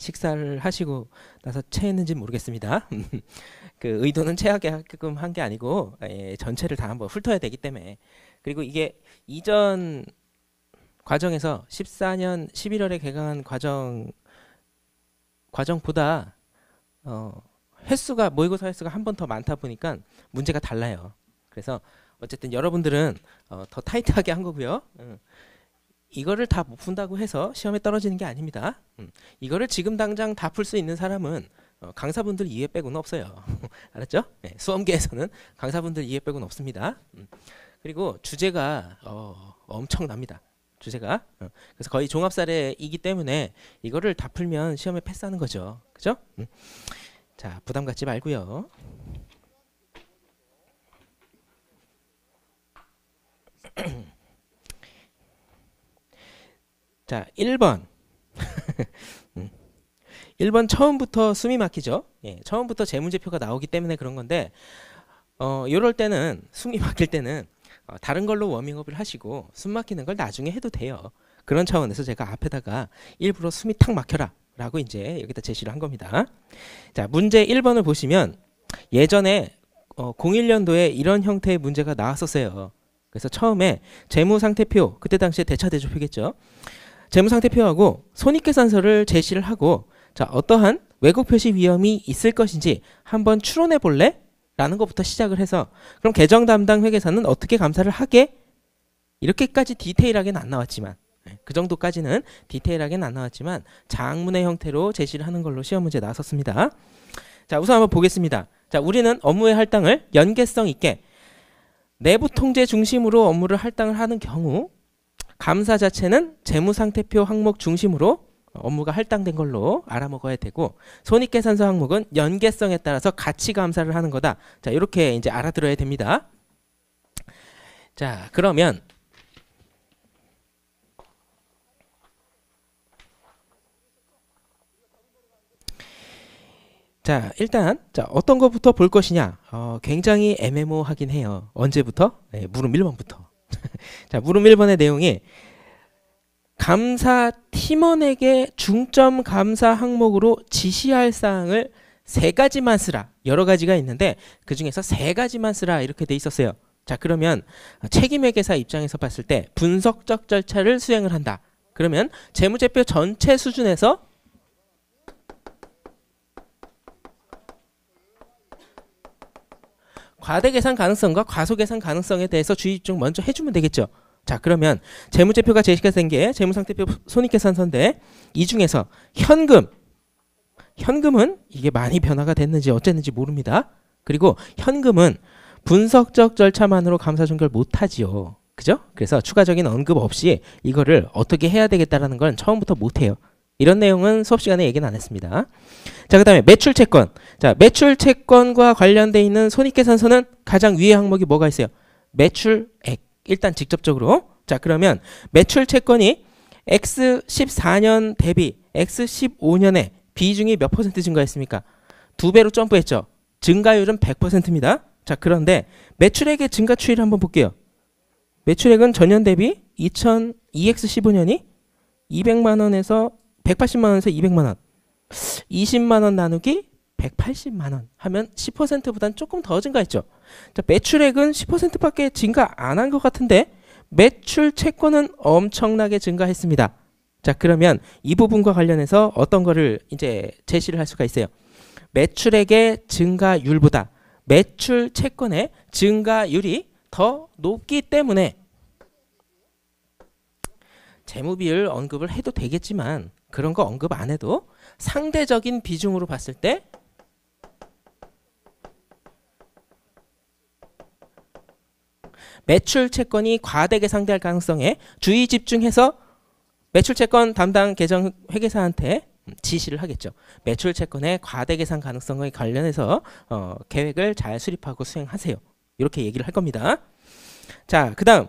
식사를 하시고 나서 체했는지 모르겠습니다. 그 의도는 체하게 하게끔 한 게 아니고 전체를 다 한번 훑어야 되기 때문에. 그리고 이게 이전 과정에서 14년 11월에 개강한 과정보다 횟수가 모의고사 횟수가 한 번 더 많다 보니까 문제가 달라요. 그래서 어쨌든 여러분들은 더 타이트하게 한 거고요. 이거를 다 못 푼다고 해서 시험에 떨어지는 게 아닙니다. 이거를 지금 당장 다 풀 수 있는 사람은 강사분들 이해 빼고는 없어요. 알았죠? 네, 수험계에서는 강사분들 이해 빼고는 없습니다. 그리고 주제가 엄청납니다. 주제가. 그래서 거의 종합사례이기 때문에 이거를 다 풀면 시험에 패스하는 거죠. 그죠? 자, 부담 갖지 말고요. 자, 1번. 1번 처음부터 숨이 막히죠. 예, 처음부터 재문제표가 나오기 때문에 그런 건데 요럴 때는 숨이 막힐 때는 다른 걸로 워밍업을 하시고 숨 막히는 걸 나중에 해도 돼요. 그런 차원에서 제가 앞에다가 일부러 숨이 탁 막혀라 라고 이제 여기다 제시를 한 겁니다. 자, 문제 1번을 보시면 예전에 01년도에 이런 형태의 문제가 나왔었어요. 그래서 처음에 재무상태표, 그때 당시에 대차대조표겠죠. 재무상태표하고 손익계산서를 제시를 하고 자, 어떠한 왜곡 표시 위험이 있을 것인지 한번 추론해 볼래? 라는 것부터 시작을 해서 그럼 계정 담당 회계사는 어떻게 감사를 하게? 이렇게까지 디테일하게는 안 나왔지만 그 정도까지는 디테일하게는 안 나왔지만 장문의 형태로 제시를 하는 걸로 시험 문제 나왔었습니다. 자, 우선 한번 보겠습니다. 자, 우리는 업무의 할당을 연계성 있게 내부 통제 중심으로 업무를 할당을 하는 경우 감사 자체는 재무상태표 항목 중심으로 업무가 할당된 걸로 알아먹어야 되고 손익계산서 항목은 연계성에 따라서 같이 감사를 하는 거다. 자, 이렇게 이제 알아들어야 됩니다. 자, 그러면 자, 일단 자, 어떤 것부터 볼 것이냐? 굉장히 애매모호하긴 해요. 언제부터? 네, 물음 1번부터. 자, 물음 1번의 내용이 감사 팀원에게 중점 감사 항목으로 지시할 사항을 3가지만 쓰라. 여러 가지가 있는데 그 중에서 3가지만 쓰라 이렇게 돼 있었어요. 자, 그러면 책임회계사 입장에서 봤을 때 분석적 절차를 수행을 한다. 그러면 재무제표 전체 수준에서 과대계산 가능성과 과소계산 가능성에 대해서 주의 집중 먼저 해주면 되겠죠. 자, 그러면 재무제표가 제시가 된 게 재무상태표 손익계산서인데 이 중에서 현금은 이게 많이 변화가 됐는지 어쨌는지 모릅니다. 그리고 현금은 분석적 절차만으로 감사 종결 못하지요. 그죠? 그래서 추가적인 언급 없이 이거를 어떻게 해야 되겠다라는 건 처음부터 못해요. 이런 내용은 수업 시간에 얘기는 안 했습니다. 자, 그 다음에 매출채권. 자, 매출채권과 관련돼 있는 손익계산서는 가장 위에 항목이 뭐가 있어요? 매출액. 일단 직접적으로. 자, 그러면 매출채권이 X14년 대비 X15년에 비중이 몇 % 증가했습니까? 2배로 점프했죠. 증가율은 100%입니다. 자, 그런데 매출액의 증가 추이를 한번 볼게요. 매출액은 전년 대비 2X15년이 200만 원에서 180만 원에서 200만 원. 20만 원 나누기 180만 원 하면 10%보단 조금 더 증가했죠. 자, 매출액은 10%밖에 증가 안 한 것 같은데 매출 채권은 엄청나게 증가했습니다. 자, 그러면 이 부분과 관련해서 어떤 거를 이제 제시를 할 수가 있어요. 매출액의 증가율보다 매출 채권의 증가율이 더 높기 때문에 재무비율 언급을 해도 되겠지만 그런 거 언급 안 해도 상대적인 비중으로 봤을 때 매출채권이 과대게 상대할 가능성에 주의 집중해서 매출채권 담당 계정 회계사한테 지시를 하겠죠. 매출채권의 과대계산 가능성에 관련해서 계획을 잘 수립하고 수행하세요. 이렇게 얘기를 할 겁니다. 자, 그 다음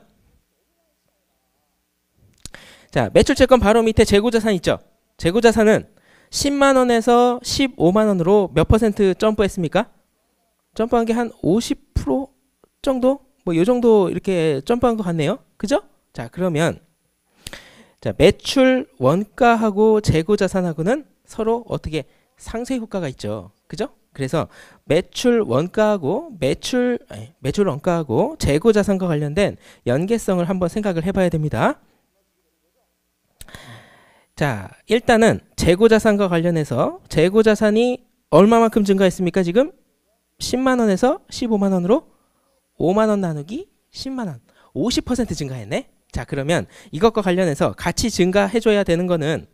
자, 매출채권 바로 밑에 재고자산 있죠. 재고자산은 10만 원에서 15만 원으로 몇 퍼센트 점프했습니까? 점프한 게 한 50% 정도? 뭐 요 정도 이렇게 점프한 것 같네요. 그죠? 자, 그러면 자, 매출 원가하고 재고자산하고는 서로 어떻게 상쇄 효과가 있죠. 그죠? 그래서 매출 원가하고 매출 원가하고 재고 자산과 관련된 연계성을 한번 생각을 해봐야 됩니다. 자, 일단은 재고 자산과 관련해서 재고 자산이 얼마만큼 증가했습니까? 지금 10만 원에서 15만 원으로 5만 원 나누기 10만 원. 50% 증가했네. 자, 그러면 이것과 관련해서 같이 증가해줘야 되는 거는,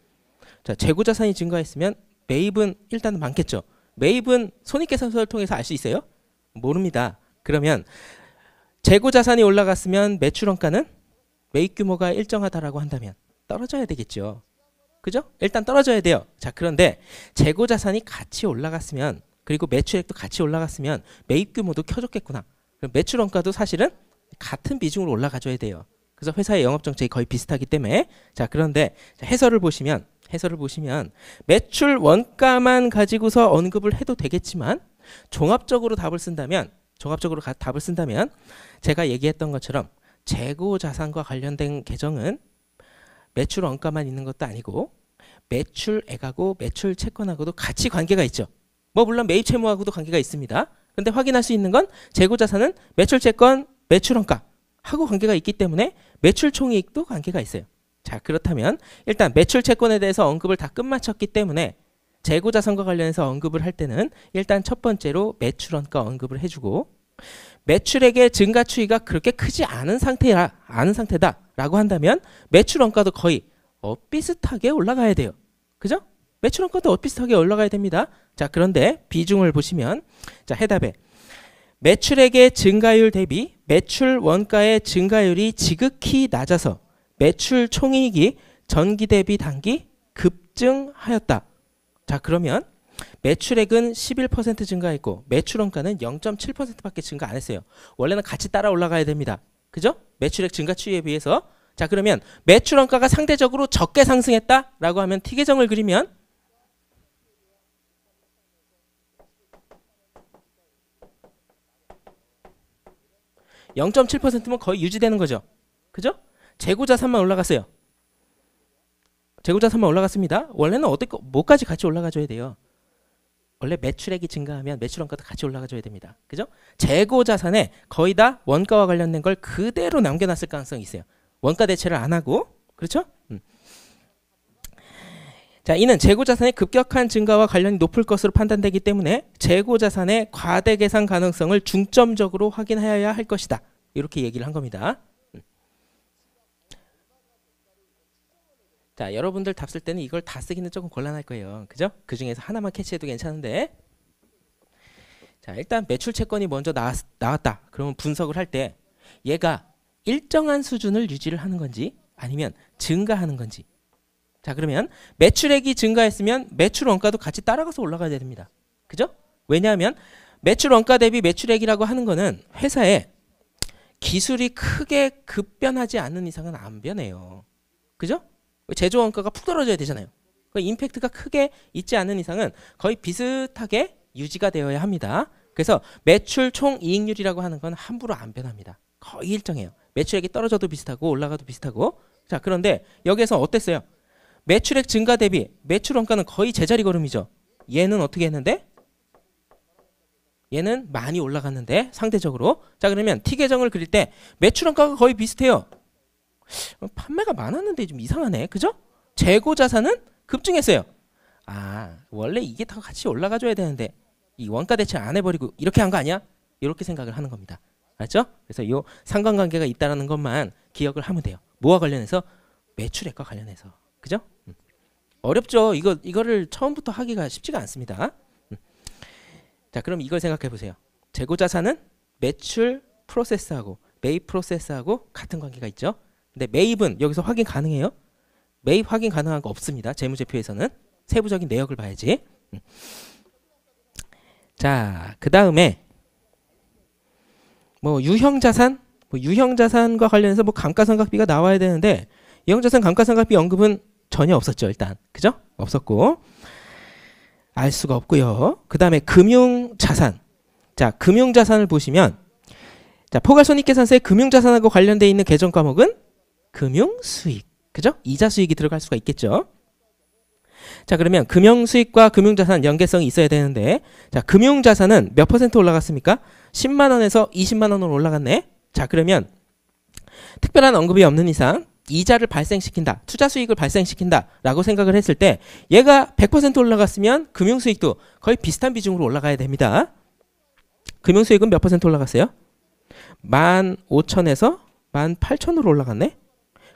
자, 재고 자산이 증가했으면 매입은 일단은 많겠죠. 매입은 손익계산서를 통해서 알 수 있어요? 모릅니다. 그러면 재고 자산이 올라갔으면 매출 원가는 매입 규모가 일정하다라고 한다면 떨어져야 되겠죠. 그죠? 일단 떨어져야 돼요. 자, 그런데 재고 자산이 같이 올라갔으면, 그리고 매출액도 같이 올라갔으면 매입 규모도 켜졌겠구나. 그럼 매출 원가도 사실은 같은 비중으로 올라가줘야 돼요. 그래서 회사의 영업 정책이 거의 비슷하기 때문에. 자, 그런데 해설을 보시면 매출 원가만 가지고서 언급을 해도 되겠지만 종합적으로 답을 쓴다면 제가 얘기했던 것처럼 재고 자산과 관련된 계정은 매출 원가만 있는 것도 아니고 매출액하고 매출 채권하고도 같이 관계가 있죠. 뭐 물론 매입 채무하고도 관계가 있습니다. 그런데 확인할 수 있는 건 재고 자산은 매출 채권, 매출 원가 하고 관계가 있기 때문에 매출 총이익도 관계가 있어요. 자, 그렇다면 일단 매출 채권에 대해서 언급을 다 끝마쳤기 때문에 재고 자산과 관련해서 언급을 할 때는 일단 첫 번째로 매출 원가 언급을 해주고, 매출액의 증가 추이가 그렇게 크지 않은 상태다라고 한다면 매출 원가도 거의 비슷하게 올라가야 돼요. 그죠? 매출 원가도 비슷하게 올라가야 됩니다. 자, 그런데 비중을 보시면, 자, 해답에 매출액의 증가율 대비 매출 원가의 증가율이 지극히 낮아서 매출 총이익이 전기 대비 단기 급증하였다. 자, 그러면 매출액은 11% 증가했고 매출 원가는 0.7%밖에 증가 안 했어요. 원래는 같이 따라 올라가야 됩니다. 그죠? 매출액 증가 추이에 비해서. 자, 그러면 매출 원가가 상대적으로 적게 상승했다라고 하면 T 계정을 그리면 0.7%면 거의 유지되는 거죠. 그죠? 재고 자산만 올라갔어요. 재고 자산만 올라갔습니다. 원래는 뭐까지 같이 올라가줘야 돼요. 원래 매출액이 증가하면 매출 원가도 같이 올라가줘야 됩니다. 그죠? 재고 자산에 거의 다 원가와 관련된 걸 그대로 남겨놨을 가능성이 있어요. 원가 대체를 안 하고. 그렇죠? 자, 이는 재고 자산의 급격한 증가와 관련이 높을 것으로 판단되기 때문에 재고 자산의 과대 계산 가능성을 중점적으로 확인해야 할 것이다. 이렇게 얘기를 한 겁니다. 자, 여러분들 답 쓸 때는 이걸 다 쓰기는 조금 곤란할 거예요. 그죠? 그 중에서 하나만 캐치해도 괜찮은데. 자, 일단 매출 채권이 먼저 나왔다. 그러면 분석을 할 때 얘가 일정한 수준을 유지를 하는 건지 아니면 증가하는 건지. 자, 그러면 매출액이 증가했으면 매출 원가도 같이 따라가서 올라가야 됩니다. 그죠? 왜냐하면 매출 원가 대비 매출액이라고 하는 거는 회사에 기술이 크게 급변하지 않는 이상은 안 변해요. 그죠? 제조 원가가 푹 떨어져야 되잖아요. 그 임팩트가 크게 있지 않은 이상은 거의 비슷하게 유지가 되어야 합니다. 그래서 매출 총 이익률이라고 하는 건 함부로 안 변합니다. 거의 일정해요. 매출액이 떨어져도 비슷하고 올라가도 비슷하고. 자, 그런데 여기에서 어땠어요? 매출액 증가 대비 매출 원가는 거의 제자리 걸음이죠. 얘는 어떻게 했는데? 얘는 많이 올라갔는데 상대적으로. 자, 그러면 T 계정을 그릴 때 매출 원가가 거의 비슷해요. 판매가 많았는데 좀 이상하네. 그죠? 재고 자산은 급증했어요. 아, 원래 이게 다 같이 올라가줘야 되는데 이 원가 대체 안 해버리고 이렇게 한 거 아니야? 이렇게 생각을 하는 겁니다. 알죠? 그래서 이 상관관계가 있다는 것만 기억을 하면 돼요. 뭐와 관련해서? 매출액과 관련해서. 그죠? 어렵죠? 이거를 처음부터 하기가 쉽지가 않습니다. 자, 그럼 이걸 생각해 보세요. 재고 자산은 매출 프로세스하고 매입 프로세스하고 같은 관계가 있죠. 근데 매입은 여기서 확인 가능해요? 매입 확인 가능한 거 없습니다. 재무제표에서는 세부적인 내역을 봐야지. 자, 그 다음에 뭐 유형자산, 유형자산과 관련해서 뭐 감가상각비가 나와야 되는데 유형자산 감가상각비 언급은 전혀 없었죠. 일단 그죠? 없었고 알 수가 없고요. 그 다음에 금융자산. 자, 금융자산을 보시면 자, 포괄손익계산서에 금융자산하고 관련되어 있는 계정 과목은 금융수익. 그죠? 이자 수익이 들어갈 수가 있겠죠. 자, 그러면 금융수익과 금융자산 연계성이 있어야 되는데, 자, 금융자산은 몇 퍼센트 올라갔습니까? 10만 원에서 20만 원으로 올라갔네. 자, 그러면 특별한 언급이 없는 이상 이자를 발생시킨다, 투자 수익을 발생시킨다 라고 생각을 했을 때 얘가 100% 올라갔으면 금융수익도 거의 비슷한 비중으로 올라가야 됩니다. 금융수익은 몇 퍼센트 올라갔어요? 15,000에서 18,000으로 올라갔네.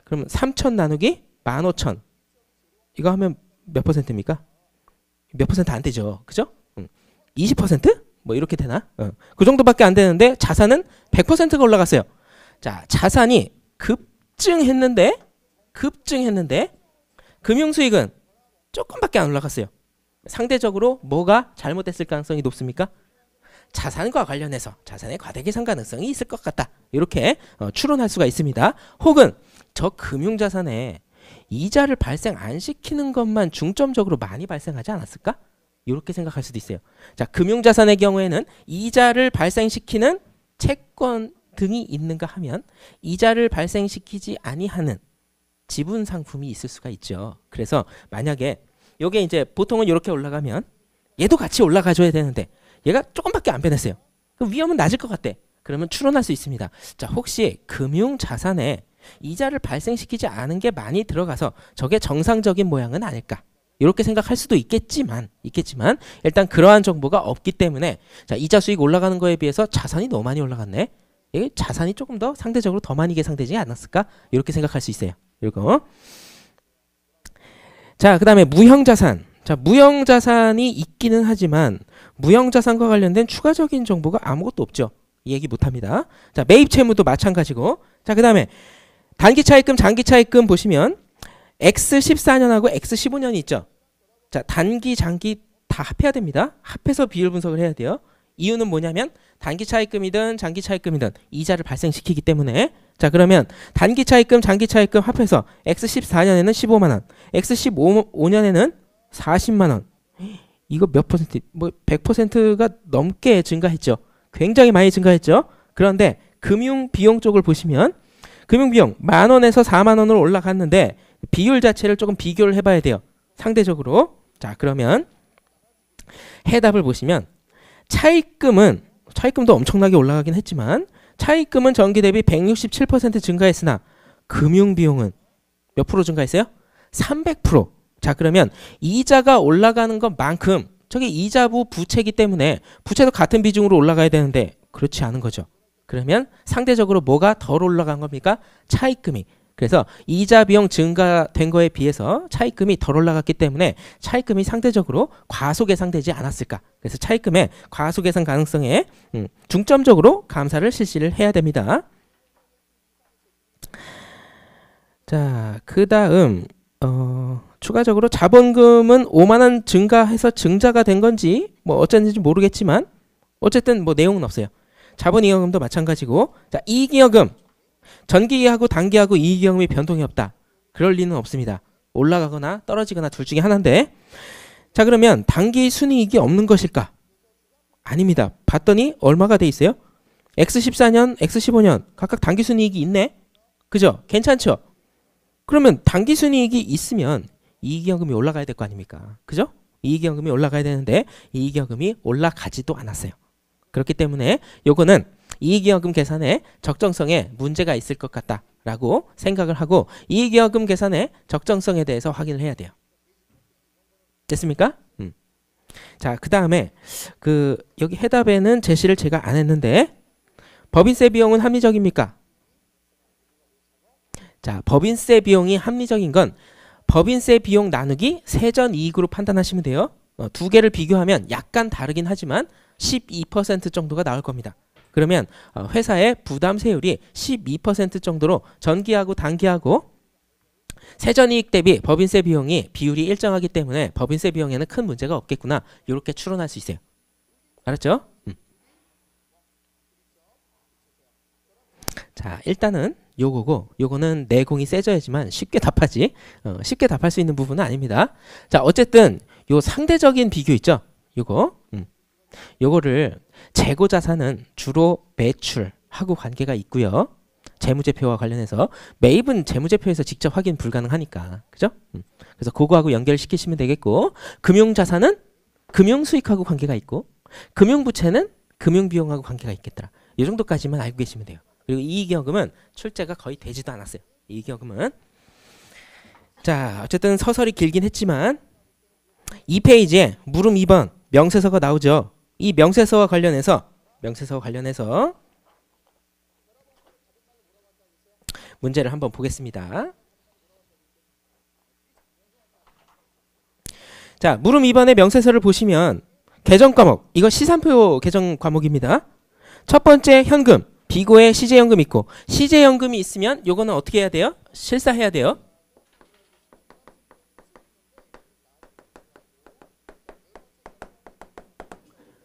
그러면 3,000 나누기 15,000 이거 하면 몇 퍼센트입니까? 몇 퍼센트 안 되죠. 그죠? 20%? 뭐 이렇게 되나? 그 정도밖에 안 되는데 자산은 100%가 올라갔어요. 자, 자산이 급증했는데 금융수익은 조금밖에 안 올라갔어요. 상대적으로 뭐가 잘못됐을 가능성이 높습니까? 자산과 관련해서 자산의 과대계산 가능성이 있을 것 같다. 이렇게 추론할 수가 있습니다. 혹은 저 금융자산에 이자를 발생 안 시키는 것만 중점적으로 많이 발생하지 않았을까? 이렇게 생각할 수도 있어요. 자, 금융자산의 경우에는 이자를 발생시키는 채권 등이 있는가 하면 이자를 발생시키지 아니하는 지분 상품이 있을 수가 있죠. 그래서 만약에 요게 이제 보통은 이렇게 올라가면 얘도 같이 올라가줘야 되는데 얘가 조금밖에 안 변했어요. 그럼 위험은 낮을 것 같대. 그러면 추론할 수 있습니다. 자, 혹시 금융자산에 이자를 발생시키지 않은 게 많이 들어가서 저게 정상적인 모양은 아닐까? 이렇게 생각할 수도 있겠지만 일단 그러한 정보가 없기 때문에 자, 이자 수익 올라가는 거에 비해서 자산이 너무 많이 올라갔네. 이게 자산이 조금 더 상대적으로 더 많이 계상되지 않았을까? 이렇게 생각할 수 있어요. 이거. 자, 그다음에 무형자산. 자, 무형자산이 있기는 하지만 무형자산과 관련된 추가적인 정보가 아무것도 없죠. 얘기 못합니다. 자, 매입채무도 마찬가지고. 자, 그다음에 단기차입금, 장기차입금 보시면 X14년하고 X15년이 있죠. 자, 단기, 장기 다 합해야 됩니다. 합해서 비율 분석을 해야 돼요. 이유는 뭐냐면 단기차입금이든 장기차입금이든 이자를 발생시키기 때문에. 자, 그러면 단기차입금, 장기차입금 합해서 X14년에는 15만 원, X15년에는 40만 원. 이거 몇 퍼센트? 뭐 100%가 넘게 증가했죠. 굉장히 많이 증가했죠. 그런데 금융 비용 쪽을 보시면 금융 비용 10,000원에서 40,000원으로 올라갔는데 비율 자체를 조금 비교를 해봐야 돼요. 상대적으로. 자, 그러면 해답을 보시면 차입금도 엄청나게 올라가긴 했지만 차입금은 전기 대비 167% 증가했으나 금융 비용은 몇 프로 증가했어요? 300%. 자, 그러면 이자가 올라가는 것만큼 저게 이자부 부채이기 때문에 부채도 같은 비중으로 올라가야 되는데 그렇지 않은 거죠. 그러면 상대적으로 뭐가 덜 올라간 겁니까? 차입금이. 그래서 이자 비용 증가된 거에 비해서 차입금이 덜 올라갔기 때문에 차입금이 상대적으로 과소계상되지 않았을까. 그래서 차입금의 과소계상 가능성에 중점적으로 감사를 실시를 해야 됩니다. 자, 그 다음 추가적으로 자본금은 5만 원 증가해서 증자가 된 건지 뭐 어쩐지 모르겠지만 어쨌든 뭐 내용은 없어요. 자본이익여금도 마찬가지고. 자, 이익이익여금 전기하고 단기하고 이익이익여금이 변동이 없다. 그럴 리는 없습니다. 올라가거나 떨어지거나 둘 중에 하나인데. 자, 그러면 단기 순이익이 없는 것일까? 아닙니다. 봤더니 얼마가 돼 있어요? X14년, X15년 각각 단기 순이익이 있네. 그죠? 괜찮죠? 그러면 단기 순이익이 있으면 이익이익여금이 올라가야 될 거 아닙니까? 그죠? 이익이익여금이 올라가야 되는데 이익이익여금이 올라가지도 않았어요. 그렇기 때문에 요거는 이익이익여금 계산에 적정성에 문제가 있을 것 같다라고 생각을 하고 이익이익여금 계산의 적정성에 대해서 확인을 해야 돼요. 됐습니까? 자, 그 다음에 여기 해답에는 제시를 제가 안 했는데 법인세 비용은 합리적입니까? 자, 법인세 비용이 합리적인 건 법인세 비용 나누기 세전 이익으로 판단하시면 돼요. 두 개를 비교하면 약간 다르긴 하지만 12% 정도가 나올 겁니다. 그러면 회사의 부담세율이 12% 정도로 전기하고 단기하고 세전이익 대비 법인세 비용이 비율이 일정하기 때문에 법인세 비용에는 큰 문제가 없겠구나. 이렇게 추론할 수 있어요. 알았죠? 자, 일단은 요거고 요거는 내공이 세져야지만 쉽게 답하지. 쉽게 답할 수 있는 부분은 아닙니다. 자, 어쨌든 요 상대적인 비교 있죠? 요거를 재고자산은 주로 매출하고 관계가 있고요. 재무제표와 관련해서 매입은 재무제표에서 직접 확인 불가능하니까. 그죠? 그래서 그거하고 연결시키시면 되겠고, 금융자산은 금융수익하고 관계가 있고, 금융부채는 금융비용하고 관계가 있겠더라. 이 정도까지만 알고 계시면 돼요. 그리고 이익여금은 출제가 거의 되지도 않았어요. 이익여금은. 자, 어쨌든 서설이 길긴 했지만 2페이지에 물음 2번 명세서가 나오죠. 이 명세서와 관련해서 문제를 한번 보겠습니다. 자, 물음 2번의 명세서를 보시면 계정 과목, 이거 시산표 계정 과목입니다. 첫 번째 현금, 비고에 시제연금 있고, 시제연금이 있으면 요거는 어떻게 해야 돼요? 실사해야 돼요.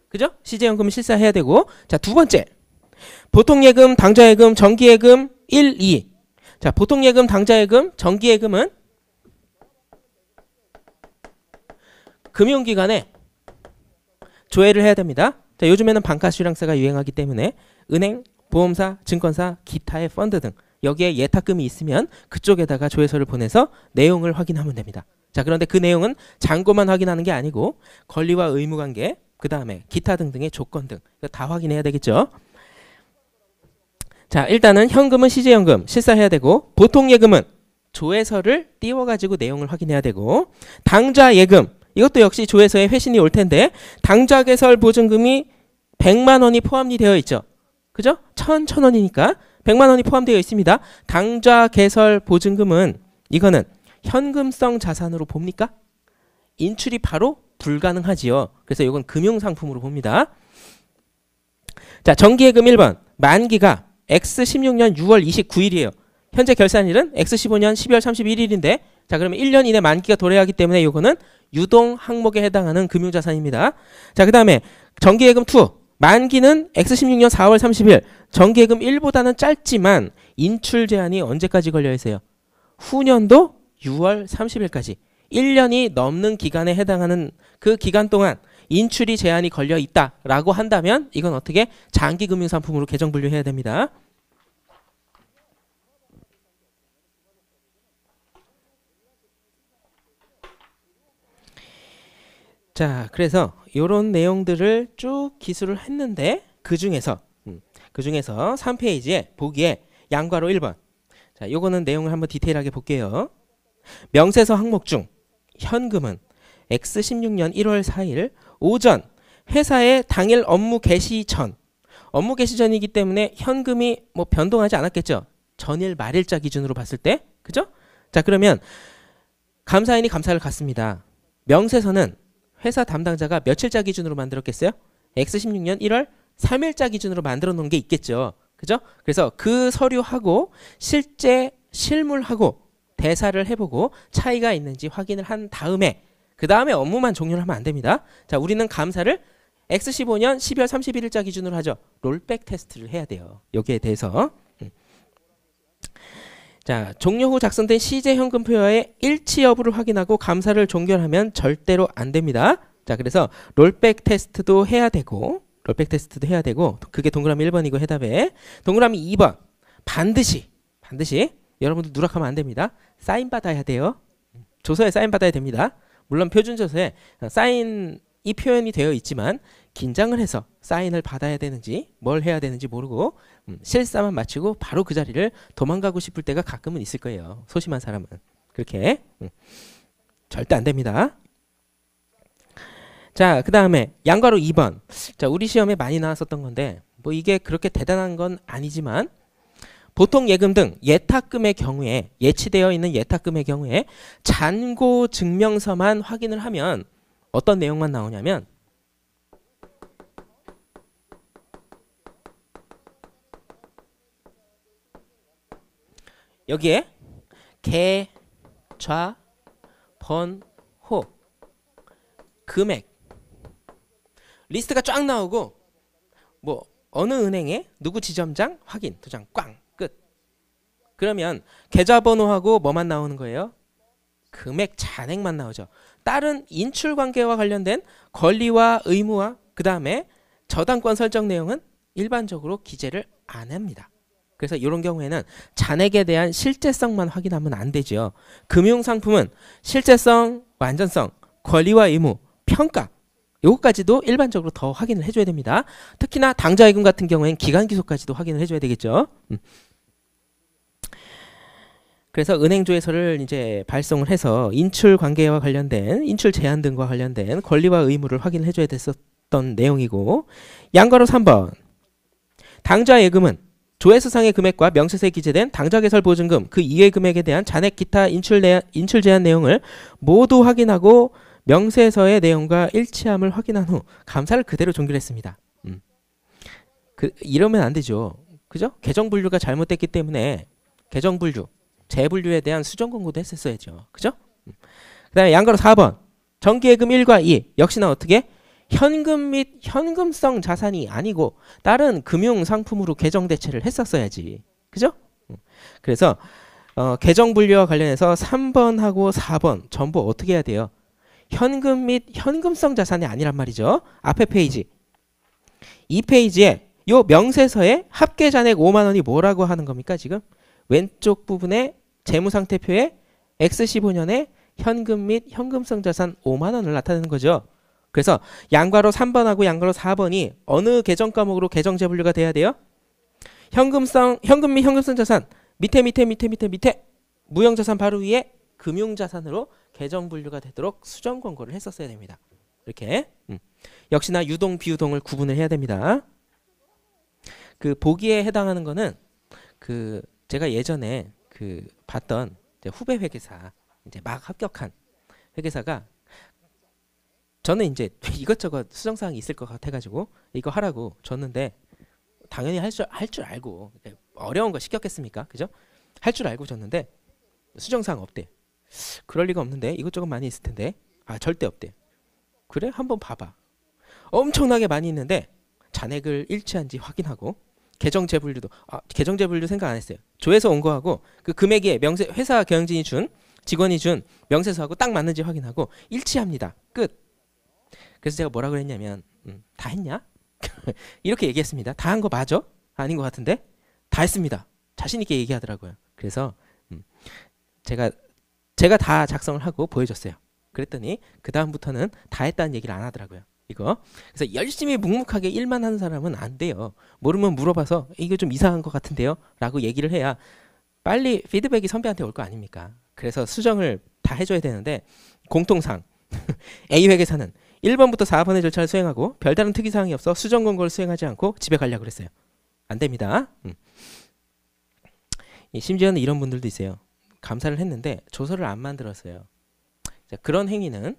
그죠? 시제연금은 실사해야 되고, 자, 두 번째 보통예금, 당좌예금, 정기예금 1, 2. 자, 보통예금, 당좌예금, 정기예금은 금융기관에 조회를 해야 됩니다. 자, 요즘에는 방카슈랑스가 유행하기 때문에 은행, 보험사, 증권사, 기타의 펀드 등 여기에 예탁금이 있으면 그쪽에다가 조회서를 보내서 내용을 확인하면 됩니다. 자, 그런데 그 내용은 잔고만 확인하는 게 아니고 권리와 의무관계, 그 다음에 기타 등등의 조건 등 다 확인해야 되겠죠. 자, 일단은 현금은 시제연금 실사해야 되고, 보통예금은 조회서를 띄워가지고 내용을 확인해야 되고, 당좌예금 이것도 역시 조회서에 회신이 올 텐데 당좌개설 보증금이 100만 원이 포함이 되어 있죠. 그죠? 1,000원이니까 100만 원이 포함되어 있습니다. 당좌개설 보증금은 이거는 현금성 자산으로 봅니까? 인출이 바로 불가능하지요. 그래서 이건 금융상품으로 봅니다. 자, 정기예금 1번 만기가 X16년 6월 29일이에요. 현재 결산일은 X15년 12월 31일인데 자, 그러면 1년 이내 만기가 도래하기 때문에 이거는 유동 항목에 해당하는 금융자산입니다. 자, 그 다음에 정기예금 2 만기는 X16년 4월 30일 정기예금 1보다는 짧지만 인출 제한이 언제까지 걸려 있어요? 후년도 6월 30일까지 1년이 넘는 기간에 해당하는 그 기간 동안 인출이 제한이 걸려 있다라고 한다면 이건 어떻게 장기금융상품으로 계정 분류해야 됩니다. 자, 그래서 이런 내용들을 쭉 기술을 했는데 그 중에서 3페이지에 보기에 양괄호 1번. 자, 요거는 내용을 한번 디테일하게 볼게요. 명세서 항목 중 현금은 X16년 1월 4일 오전 회사의 당일 업무 개시 전이기 때문에 현금이 뭐 변동하지 않았겠죠. 전일 말일자 기준으로 봤을 때. 그죠? 자, 그러면 감사인이 감사를 갔습니다. 명세서는 회사 담당자가 며칠자 기준으로 만들었겠어요? X16년 1월 3일자 기준으로 만들어 놓은 게 있겠죠. 그죠? 그래서 그 서류하고 실제 실물하고 대사를 해보고 차이가 있는지 확인을 한 다음에 그 다음에 업무만 종료를 하면 안 됩니다. 자, 우리는 감사를 X15년 12월 31일자 기준으로 하죠. 롤백 테스트를 해야 돼요. 여기에 대해서. 자, 종료 후 작성된 시제현금표와의 일치 여부를 확인하고 감사를 종결하면 절대로 안 됩니다. 자, 그래서 롤백 테스트도 해야 되고 그게 동그라미 1번이고 해답에 동그라미 2번 반드시 여러분들 누락하면 안 됩니다. 사인 받아야 돼요. 조서에 사인 받아야 됩니다. 물론 표준조서에 사인이 표현이 되어 있지만 긴장을 해서 사인을 받아야 되는지 뭘 해야 되는지 모르고 실사만 마치고 바로 그 자리를 도망가고 싶을 때가 가끔은 있을 거예요. 소심한 사람은. 그렇게 절대 안 됩니다. 자, 그 다음에 양괄호 2번. 자, 우리 시험에 많이 나왔었던 건데 뭐 이게 그렇게 대단한 건 아니지만 보통 예금 등 예탁금의 경우에 예치되어 있는 예탁금의 경우에 잔고 증명서만 확인을 하면 어떤 내용만 나오냐면 여기에 개, 좌, 번, 호 금액 리스트가 쫙 나오고 뭐 어느 은행에 누구 지점장 확인 도장 꽝 끝. 그러면 계좌번호하고 뭐만 나오는 거예요? 금액 잔액만 나오죠. 다른 인출 관계와 관련된 권리와 의무와 그 다음에 저당권 설정 내용은 일반적으로 기재를 안 합니다. 그래서 이런 경우에는 잔액에 대한 실제성만 확인하면 안 되죠. 금융상품은 실제성, 완전성, 권리와 의무, 평가 요거까지도 일반적으로 더 확인을 해줘야 됩니다. 특히나 당좌예금 같은 경우에는 기간기소까지도 확인을 해줘야 되겠죠. 그래서 은행조회서를 이제 발송을 해서 인출 관계와 관련된 인출 제한 등과 관련된 권리와 의무를 확인을 해줘야 됐었던 내용이고, 양가로 3번 당좌예금은 조회서상의 금액과 명세서에 기재된 당좌개설 보증금 그 이외의 금액에 대한 잔액 기타 인출 제한 내용을 모두 확인하고 명세서의 내용과 일치함을 확인한 후 감사를 그대로 종결했습니다. 이러면 안 되죠. 그죠? 계정분류가 잘못됐기 때문에 계정분류, 재분류에 대한 수정 권고도 했었어야죠. 그죠? 그 다음에 양가로 4번 정기예금 1과 2 역시나 어떻게? 현금 및 현금성 자산이 아니고 다른 금융상품으로 계정 대체를 했었어야지. 그죠? 그래서 계정분류와 관련해서 3번하고 4번 전부 어떻게 해야 돼요? 현금 및 현금성 자산이 아니란 말이죠. 앞에 페이지 2페이지에 요 명세서에 합계 잔액 5만 원이 뭐라고 하는 겁니까? 지금 왼쪽 부분에 재무상태표에 X15년에 현금 및 현금성 자산 5만 원을 나타내는 거죠. 그래서 양괄호 3번하고 양괄호 4번이 어느 계정 과목으로 계정 재분류가 돼야 돼요? 현금 및 현금성 자산 밑에 무형자산 바로 위에 금융자산으로 계정 분류가 되도록 수정 권고를 했었어야 됩니다. 이렇게 역시나 유동 비유동을 구분을 해야 됩니다. 그 보기에 해당하는 거는 그 제가 예전에 그 봤던 이제 후배 회계사 이제 막 합격한 회계사가 저는 이제 이것저것 수정사항이 있을 것 같아가지고 이거 하라고 줬는데 당연히 할 줄 알고 어려운 거 시켰겠습니까? 그죠? 할 줄 알고 줬는데 수정사항 없대. 그럴 리가 없는데 이것저것 많이 있을 텐데 절대 없대. 그래? 한번 봐봐. 엄청나게 많이 있는데 잔액을 일치한지 확인하고 계정 재분류도 계정 재분류 생각 안 했어요. 조회서 온 거하고 그 금액이 회사 경영진이 준 직원이 준 명세서하고 딱 맞는지 확인하고 일치합니다. 끝. 그래서 제가 뭐라 그랬냐면 다 했냐? 이렇게 얘기했습니다. 다 한 거 맞아? 아닌 것 같은데? 다 했습니다. 자신 있게 얘기하더라고요. 그래서 제가 다 작성을 하고 보여줬어요. 그랬더니 그 다음부터는 다 했다는 얘기를 안 하더라고요. 이거. 그래서 열심히 묵묵하게 일만 하는 사람은 안 돼요. 모르면 물어봐서 이거 좀 이상한 것 같은데요? 라고 얘기를 해야 빨리 피드백이 선배한테 올 거 아닙니까? 그래서 수정을 다 해줘야 되는데 공통상 A 회계사는 1번부터 4번의 절차를 수행하고 별다른 특이사항이 없어 수정 권고를 수행하지 않고 집에 가려고 그랬어요. 안 됩니다. 심지어는 이런 분들도 있어요. 감사를 했는데 조서를 안 만들었어요. 자, 그런 행위는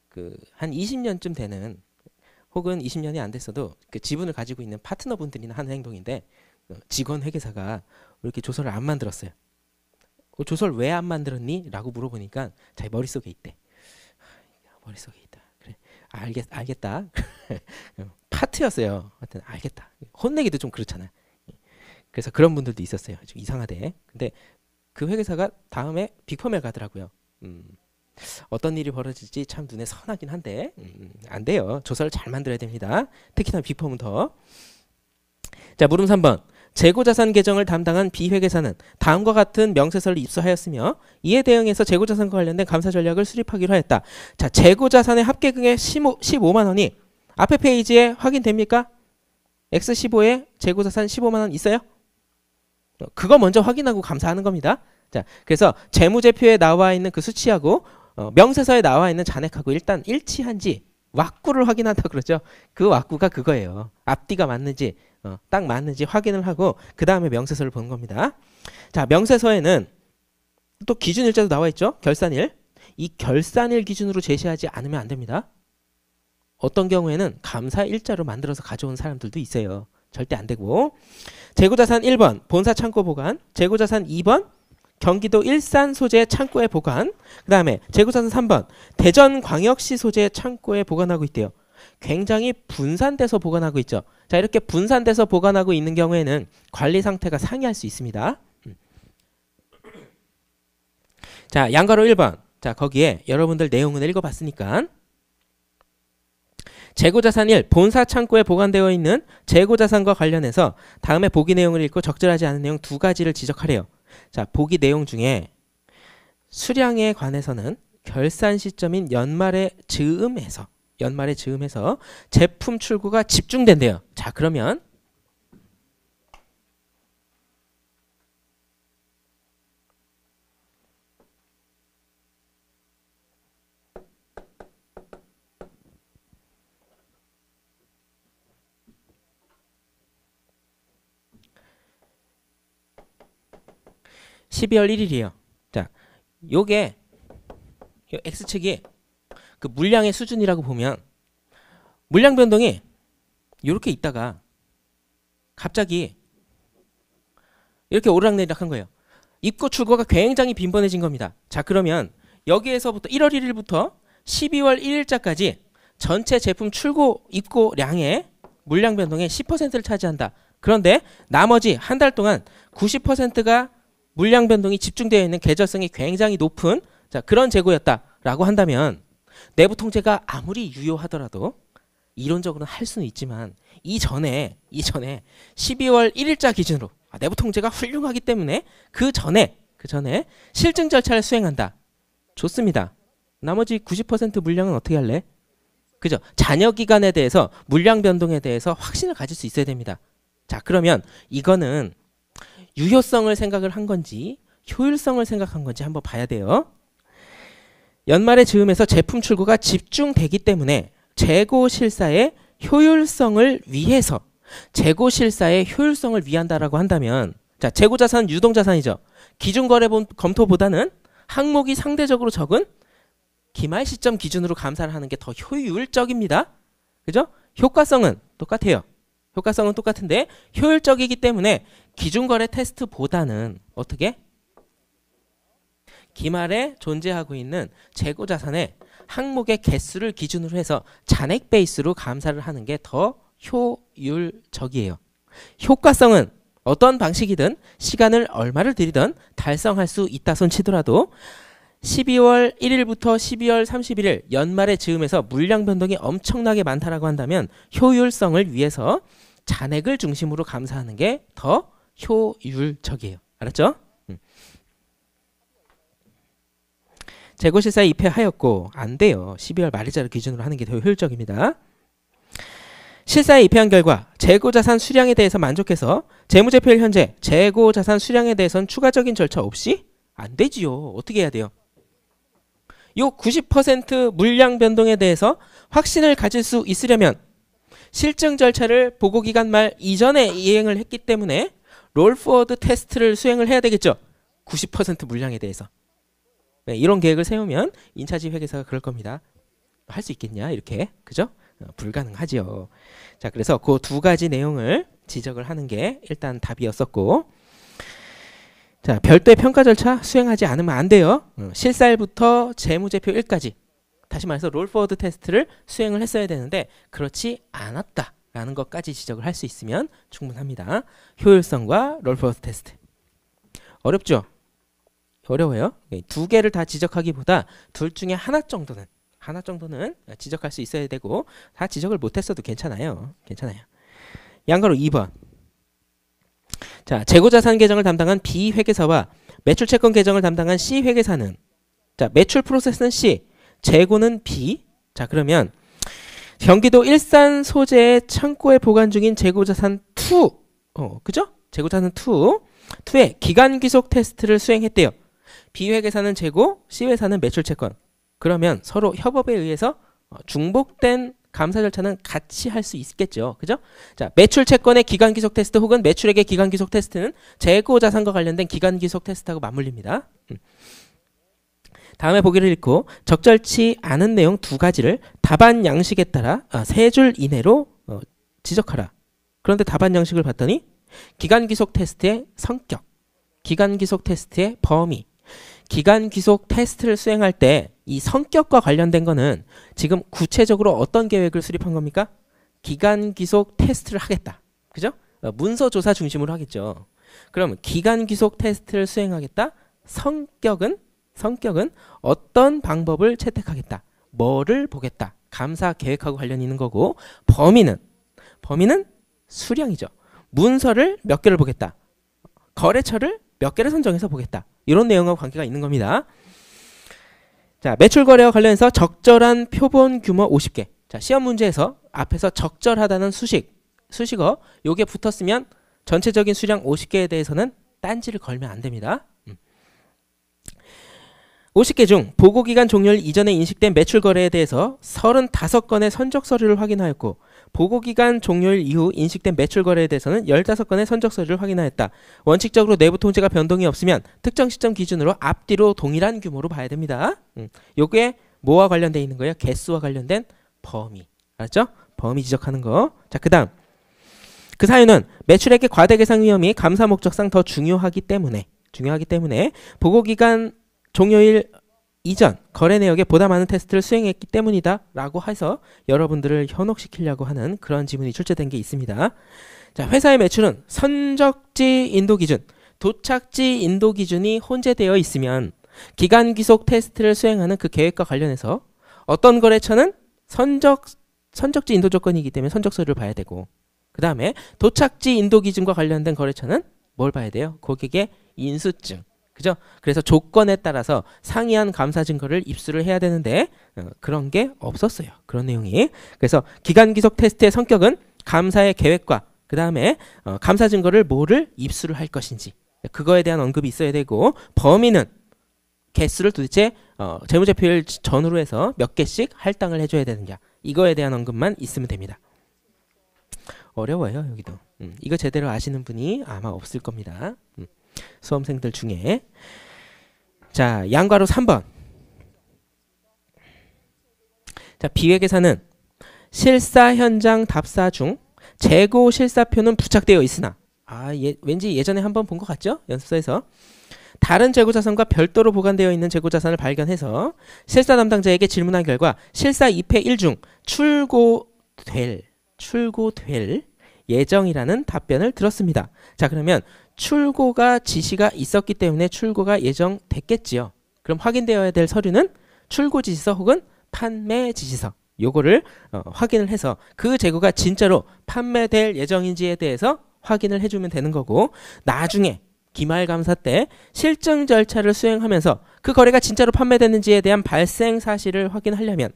그 한 20년쯤 되는 혹은 20년이 안 됐어도 그 지분을 가지고 있는 파트너분들이나 하는 행동인데 직원 회계사가 이렇게 조서를 안 만들었어요. 조서를 왜 안 만들었니? 라고 물어보니까 자기 머릿속에 있대. 머릿속에 있다. 그래. 알겠다. 파트였어요. 하여튼 알겠다. 혼내기도 좀 그렇잖아. 그래서 그런 분들도 있었어요. 좀 이상하대. 근데 그 회계사가 다음에 빅펌에 가더라고요. 어떤 일이 벌어질지 참 눈에 선하긴 한데 안 돼요. 조서를 잘 만들어야 됩니다. 특히나 빅펌은 더. 자, 물음 3번. 재고자산 계정을 담당한 B회계사는 다음과 같은 명세서를 입수하였으며 이에 대응해서 재고자산과 관련된 감사 전략을 수립하기로 하였다. 자, 재고자산의 합계금액 15만 원이 앞에 페이지에 확인됩니까? X15에 재고자산 15만 원 있어요? 그거 먼저 확인하고 감사하는 겁니다. 자, 그래서 재무제표에 나와 있는 그 수치하고 명세서에 나와 있는 잔액하고 일단 일치한지 왁구를 확인한다 그러죠. 그 왁구가 그거예요. 앞뒤가 맞는지 딱 맞는지 확인을 하고 그 다음에 명세서를 보는 겁니다. 자, 명세서에는 또 기준일자도 나와 있죠. 결산일. 이 결산일 기준으로 제시하지 않으면 안 됩니다. 어떤 경우에는 감사일자로 만들어서 가져온 사람들도 있어요. 절대 안 되고. 재고자산 1번 본사 창고 보관, 재고자산 2번 경기도 일산 소재 창고에 보관, 그 다음에 재고자산 3번 대전광역시 소재 창고에 보관하고 있대요. 굉장히 분산돼서 보관하고 있죠. 자, 이렇게 분산돼서 보관하고 있는 경우에는 관리 상태가 상이할 수 있습니다. 자, 양가로 1번. 자, 거기에 여러분들 내용은 읽어봤으니까 재고자산 1. 본사 창고에 보관되어 있는 재고자산과 관련해서 다음에 보기 내용을 읽고 적절하지 않은 내용 두 가지를 지적하래요. 자, 보기 내용 중에 수량에 관해서는 결산 시점인 연말의 즈음에서 제품 출고가 집중된대요. 자, 그러면 12월 1일이에요. 자, 요게 요 X축이 그 물량의 수준이라고 보면 물량 변동이 이렇게 있다가 갑자기 이렇게 오르락내리락 한 거예요. 입고 출고가 굉장히 빈번해진 겁니다. 자, 그러면 여기에서부터 1월 1일부터 12월 1일자까지 전체 제품 출고 입고량의 물량 변동의 10%를 차지한다. 그런데 나머지 한 달 동안 90%가 물량 변동이 집중되어 있는 계절성이 굉장히 높은 그런 재고였다라고 한다면 내부 통제가 아무리 유효하더라도 이론적으로는 할 수는 있지만 이전에 12월 1일자 기준으로 내부 통제가 훌륭하기 때문에 그 전에 실증 절차를 수행한다. 좋습니다. 나머지 90% 물량은 어떻게 할래? 그죠? 잔여 기간에 대해서 물량 변동에 대해서 확신을 가질 수 있어야 됩니다. 자, 그러면 이거는 유효성을 생각을 한 건지 효율성을 생각한 건지 한번 봐야 돼요. 연말의 즈음에서 제품 출고가 집중되기 때문에 재고 실사의 효율성을 위한다라고 한다면, 자, 재고 자산은 유동 자산이죠. 기준 거래 검토보다는 항목이 상대적으로 적은 기말 시점 기준으로 감사를 하는 게 더 효율적입니다. 그죠? 효과성은 똑같아요. 효과성은 똑같은데 효율적이기 때문에 기준 거래 테스트보다는 어떻게? 기말에 존재하고 있는 재고 자산의 항목의 개수를 기준으로 해서 잔액 베이스로 감사를 하는 게 더 효율적이에요. 효과성은 어떤 방식이든 시간을 얼마를 들이든 달성할 수 있다 손 치더라도 12월 1일부터 12월 31일 연말의 즈음에서 물량 변동이 엄청나게 많다라고 한다면 효율성을 위해서 잔액을 중심으로 감사하는 게 더 효율적이에요. 알았죠? 재고 실사에 입회하였고 안 돼요. 12월 말일자를 기준으로 하는 게 더 효율적입니다. 실사에 입회한 결과 재고자산 수량에 대해서 만족해서 재무제표일 현재 재고자산 수량에 대해서는 추가적인 절차 없이 안 되지요. 어떻게 해야 돼요? 요 90% 물량 변동에 대해서 확신을 가질 수 있으려면 실증 절차를 보고기간 말 이전에 이행을 했기 때문에 롤포워드 테스트를 수행을 해야 되겠죠. 90% 물량에 대해서. 네, 이런 계획을 세우면 인차지 회계사가 그럴 겁니다. 할 수 있겠냐 이렇게. 그죠? 불가능하지요. 자, 그래서 그 두 가지 내용을 지적을 하는 게 일단 답이었었고, 자, 별도의 평가 절차 수행하지 않으면 안 돼요. 실사일부터 재무제표 1까지 다시 말해서 롤포워드 테스트를 수행을 했어야 되는데 그렇지 않았다라는 것까지 지적을 할 수 있으면 충분합니다. 효율성과 롤포워드 테스트. 어렵죠? 어려워요. 두 개를 다 지적하기보다 둘 중에 하나 정도는 지적할 수 있어야 되고 다 지적을 못했어도 괜찮아요. 양가로 2번. 자, 재고자산 계정을 담당한 B 회계사와 매출채권 계정을 담당한 C 회계사는, 자, 매출 프로세스는 C, 재고는 B. 자, 그러면 경기도 일산 소재의 창고에 보관 중인 재고자산 2, 그죠? 재고자산 2의 기간 귀속 테스트를 수행했대요. B 회계사는 재고, C 회사는 매출채권. 그러면 서로 협업에 의해서 중복된 감사 절차는 같이 할 수 있겠죠. 그죠? 자, 매출 채권의 기간 귀속 테스트 혹은 매출액의 기간 귀속 테스트는 재고 자산과 관련된 기간 귀속 테스트하고 맞물립니다. 다음에 보기를 읽고 적절치 않은 내용 두 가지를 답안 양식에 따라 3줄 이내로 지적하라. 그런데 답안 양식을 봤더니 기간 귀속 테스트의 성격, 기간 귀속 테스트의 범위, 기간 귀속 테스트를 수행할 때 이 성격과 관련된 거는 지금 구체적으로 어떤 계획을 수립한 겁니까? 기간 귀속 테스트를 하겠다. 그죠? 문서 조사 중심으로 하겠죠. 그럼 기간 귀속 테스트를 수행하겠다. 성격은 어떤 방법을 채택하겠다. 뭐를 보겠다. 감사 계획하고 관련 있는 거고, 범위는 수량이죠. 문서를 몇 개를 보겠다. 거래처를 몇 개를 선정해서 보겠다. 이런 내용하고 관계가 있는 겁니다. 자, 매출 거래와 관련해서 적절한 표본 규모 50개. 자, 시험 문제에서 앞에서 적절하다는 수식어 요게 붙었으면 전체적인 수량 50개에 대해서는 딴지를 걸면 안 됩니다. 50개 중 보고기간 종료일 이전에 인식된 매출 거래에 대해서 35건의 선적 서류를 확인하였고, 보고기간 종료일 이후 인식된 매출 거래에 대해서는 15건의 선적 서류를 확인하였다. 원칙적으로 내부 통제가 변동이 없으면 특정 시점 기준으로 앞뒤로 동일한 규모로 봐야 됩니다. 요게 뭐와 관련되어 있는 거예요? 개수와 관련된 범위. 알았죠? 범위 지적하는 거. 자, 그 다음. 그 사유는 매출액의 과대 계상 위험이 감사 목적상 더 중요하기 때문에 보고기간 종료일 이전 거래 내역에 보다 많은 테스트를 수행했기 때문이다 라고 해서 여러분들을 현혹시키려고 하는 그런 지문이 출제된 게 있습니다. 자, 회사의 매출은 선적지 인도 기준, 도착지 인도 기준이 혼재되어 있으면 기간 귀속 테스트를 수행하는 그 계획과 관련해서 어떤 거래처는 선적지 인도 조건이기 때문에 선적 서류를 봐야 되고, 그 다음에 도착지 인도 기준과 관련된 거래처는 뭘 봐야 돼요? 고객의 인수증. 그죠? 그래서 조건에 따라서 상이한 감사 증거를 입수를 해야 되는데 그런 게 없었어요. 그런 내용이. 그래서 기간 귀속 테스트의 성격은 감사의 계획과 그 다음에 감사 증거를 뭐를 입수를 할 것인지 그거에 대한 언급이 있어야 되고, 범위는 개수를 도대체 재무제표일 전후로 해서 몇 개씩 할당을 해줘야 되느냐, 이거에 대한 언급만 있으면 됩니다. 어려워요 여기도. 이거 제대로 아시는 분이 아마 없을 겁니다. 수험생들 중에. 자, 양괄호 3번. 자, 비회계사는 실사 현장 답사 중 재고 실사표는 부착되어 있으나, 왠지 예전에 한번 본 것 같죠? 연습서에서. 다른 재고자산과 별도로 보관되어 있는 재고자산을 발견해서 실사 담당자에게 질문한 결과 실사 2패 1 중 출고될 예정이라는 답변을 들었습니다. 자, 그러면 출고가 지시가 있었기 때문에 출고가 예정됐겠지요. 그럼 확인되어야 될 서류는 출고 지시서 혹은 판매 지시서. 요거를 확인을 해서 그 재고가 진짜로 판매될 예정인지에 대해서 확인을 해주면 되는 거고, 나중에 기말 감사 때 실증 절차를 수행하면서 그 거래가 진짜로 판매됐는지에 대한 발생 사실을 확인하려면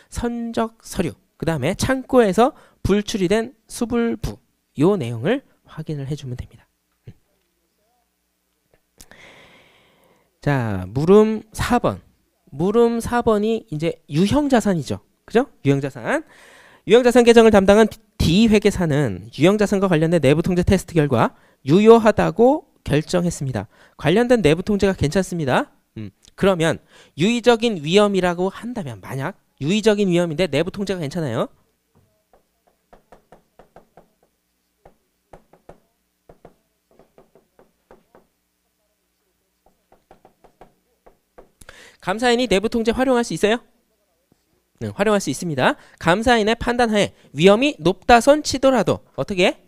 선적 서류, 그 다음에 창고에서 불출이 된 수불부, 요 내용을 확인을 해주면 됩니다. 자, 물음 4번. 물음 4번이 이제 유형자산이죠. 그죠? 유형자산. 유형자산 계정을 담당한 D회계사는 유형자산과 관련된 내부통제 테스트 결과 유효하다고 결정했습니다. 관련된 내부통제가 괜찮습니다. 그러면 유의적인 위험이라고 한다면, 만약 유의적인 위험인데 내부통제가 괜찮아요. 감사인이 내부통제 활용할 수 있어요? 네, 활용할 수 있습니다. 감사인의 판단하에 위험이 높다손 치더라도 어떻게?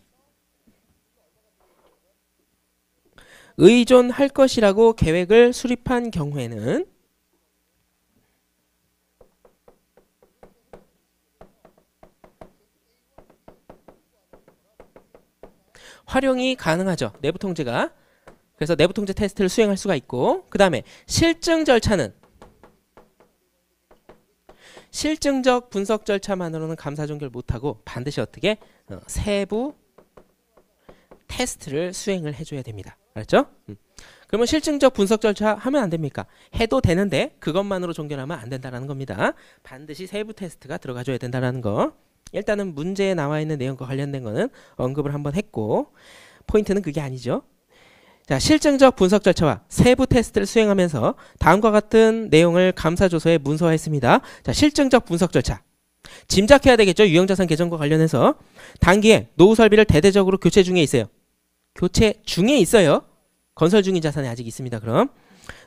의존할 것이라고 계획을 수립한 경우에는 활용이 가능하죠. 내부통제가. 그래서 내부통제 테스트를 수행할 수가 있고, 그 다음에 실증 절차는 실증적 분석 절차만으로는 감사 종결 못하고 반드시 어떻게? 세부 테스트를 수행을 해줘야 됩니다. 알았죠? 그러면 실증적 분석 절차 하면 안 됩니까? 해도 되는데 그것만으로 종결하면 안 된다는 겁니다. 반드시 세부 테스트가 들어가줘야 된다는 거. 일단은 문제에 나와 있는 내용과 관련된 거는 언급을 한번 했고, 포인트는 그게 아니죠. 자, 실증적 분석 절차와 세부 테스트를 수행하면서 다음과 같은 내용을 감사조서에 문서화했습니다. 자, 실증적 분석 절차. 짐작해야 되겠죠. 유형자산 개정과 관련해서. 단기에 노후 설비를 대대적으로 교체 중에 있어요. 교체 중에 있어요. 건설 중인 자산이 아직 있습니다. 그럼.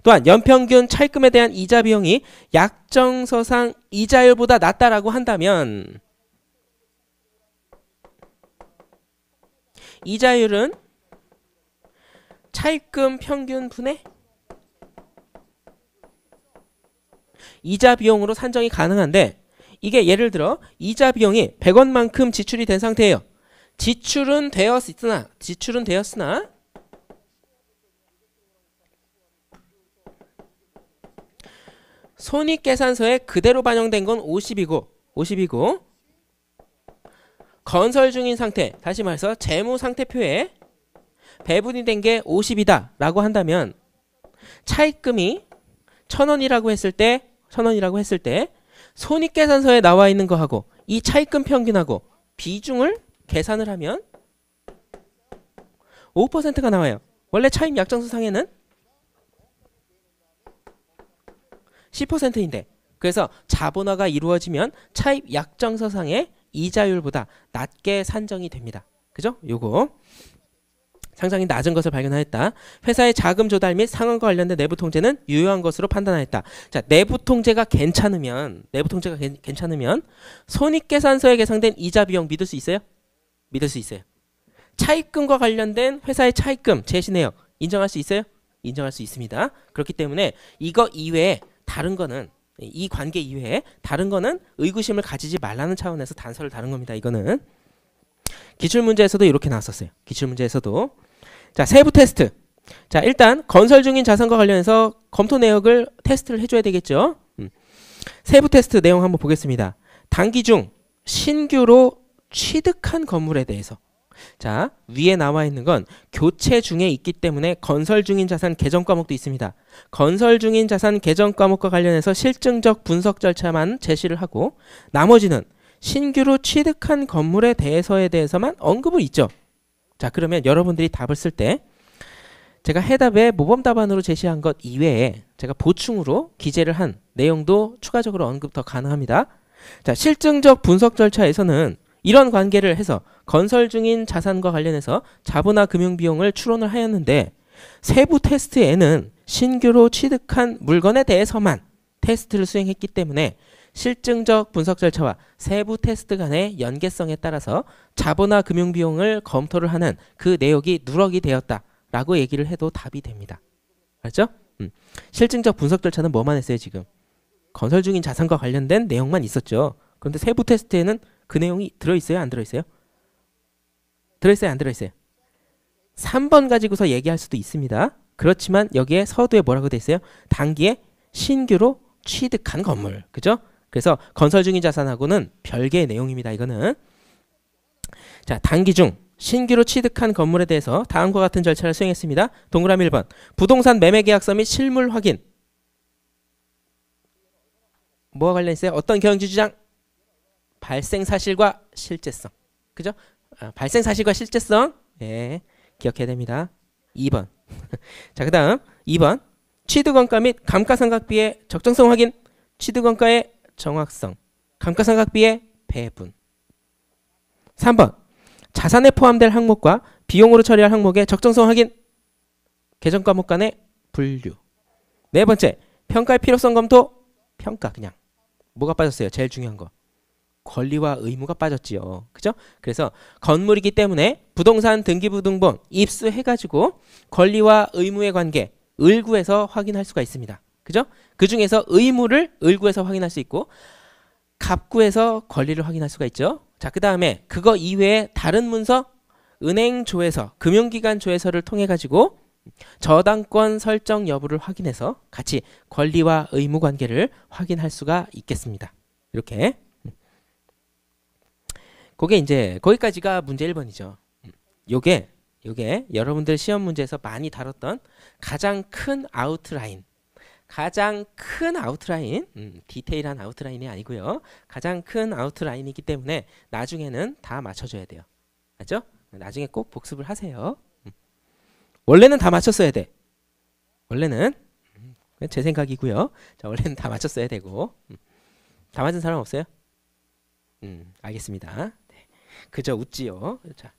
또한 연평균 차입금에 대한 이자 비용이 약정서상 이자율보다 낮다라고 한다면 이자율은 차입금 평균 분의 이자 비용으로 산정이 가능한데, 이게 예를 들어 이자 비용이 100원만큼 지출이 된 상태예요. 지출은 되었으나 손익계산서에 그대로 반영된 건 50이고 건설 중인 상태, 다시 말해서 재무상태표에 배분이 된 게 50이다 라고 한다면 차입금이 1,000원이라고 했을 때 손익계산서에 나와 있는 거하고 이 차입금 평균하고 비중을 계산을 하면 5%가 나와요. 원래 차입 약정서상에는 10%인데 그래서 자본화가 이루어지면 차입 약정서상의 이자율보다 낮게 산정이 됩니다. 그죠? 요거 상당히 낮은 것을 발견하였다. 회사의 자금 조달 및 상환과 관련된 내부 통제는 유효한 것으로 판단하였다. 자, 내부 통제가 괜찮으면 손익계산서에 계산된 이자 비용 믿을 수 있어요? 믿을 수 있어요. 차입금과 관련된 회사의 차입금 제시 내역 인정할 수 있어요? 인정할 수 있습니다. 그렇기 때문에 이거 이외에 다른 거는 이 관계 이외에 다른 거는 의구심을 가지지 말라는 차원에서 단서를 다룬 겁니다. 이거는 기출문제에서도 이렇게 나왔었어요. 기출문제에서도 자 세부 테스트. 자 일단 건설 중인 자산과 관련해서 검토 내역을 테스트를 해줘야 되겠죠. 세부 테스트 내용 한번 보겠습니다. 단기 중 신규로 취득한 건물에 대해서 자 위에 나와 있는 건 교체 중에 있기 때문에 건설 중인 자산 개정 과목도 있습니다. 건설 중인 자산 개정 과목과 관련해서 실증적 분석 절차만 제시를 하고 나머지는 신규로 취득한 건물에 대해서만 언급을 있죠. 자 그러면 여러분들이 답을 쓸 때 제가 해답에 모범 답안으로 제시한 것 이외에 제가 보충으로 기재를 한 내용도 추가적으로 언급 더 가능합니다. 자 실증적 분석 절차에서는 이런 관계를 해서 건설 중인 자산과 관련해서 자본화 금융비용을 추론을 하였는데 세부 테스트에는 신규로 취득한 물건에 대해서만 테스트를 수행했기 때문에 실증적 분석 절차와 세부 테스트 간의 연계성에 따라서 자본화 금융비용을 검토를 하는 그 내역이 누락이 되었다라고 얘기를 해도 답이 됩니다. 알죠? 실증적 분석 절차는 뭐만 했어요 지금? 건설 중인 자산과 관련된 내용만 있었죠. 그런데 세부 테스트에는 그 내용이 들어있어요? 안 들어있어요? 들어있어요? 안 들어있어요? 3번 가지고서 얘기할 수도 있습니다. 그렇지만 여기에 서두에 뭐라고 돼 있어요? 단기에 신규로 취득한 건물. 그죠? 그래서 건설 중인 자산하고는 별개의 내용입니다. 이거는 자 단기 중 신규로 취득한 건물에 대해서 다음과 같은 절차를 수행했습니다. 동그라미 1번 부동산 매매 계약서 및 실물 확인. 뭐와 관련 있어요? 어떤 경영지 주장? 발생 사실과 실제성. 그죠? 발생 사실과 실제성. 예, 기억해야 됩니다. 2번. 자, 그다음 2번. 취득원가 및 감가상각비의 적정성 확인. 취득원가의 정확성. 감가상각비의 배분. 3번. 자산에 포함될 항목과 비용으로 처리할 항목의 적정성 확인. 계정 과목 간의 분류. 네 번째. 평가의 필요성 검토. 평가 그냥. 뭐가 빠졌어요? 제일 중요한 거. 권리와 의무가 빠졌지요. 그죠? 그래서 건물이기 때문에 부동산 등기부등본 입수해가지고 권리와 의무의 관계 을구에서 확인할 수가 있습니다. 그죠? 그 중에서 의무를 을구에서 확인할 수 있고 갑구에서 권리를 확인할 수가 있죠. 자, 그 다음에 그거 이외에 다른 문서 은행 조회서, 금융기관 조회서를 통해 가지고 저당권 설정 여부를 확인해서 같이 권리와 의무 관계를 확인할 수가 있겠습니다. 이렇게. 그게 이제 거기까지가 문제 1번이죠. 요게 여러분들 시험 문제에서 많이 다뤘던 가장 큰 아웃라인. 디테일한 아웃라인이 아니고요. 가장 큰 아웃라인이기 때문에 나중에는 다 맞춰줘야 돼요. 맞죠? 나중에 꼭 복습을 하세요. 원래는 다 맞췄어야 돼. 원래는 제 생각이고요. 자, 원래는 다 맞췄어야 되고. 다 맞은 사람 없어요? 알겠습니다. 네. 그저 웃지요. 자,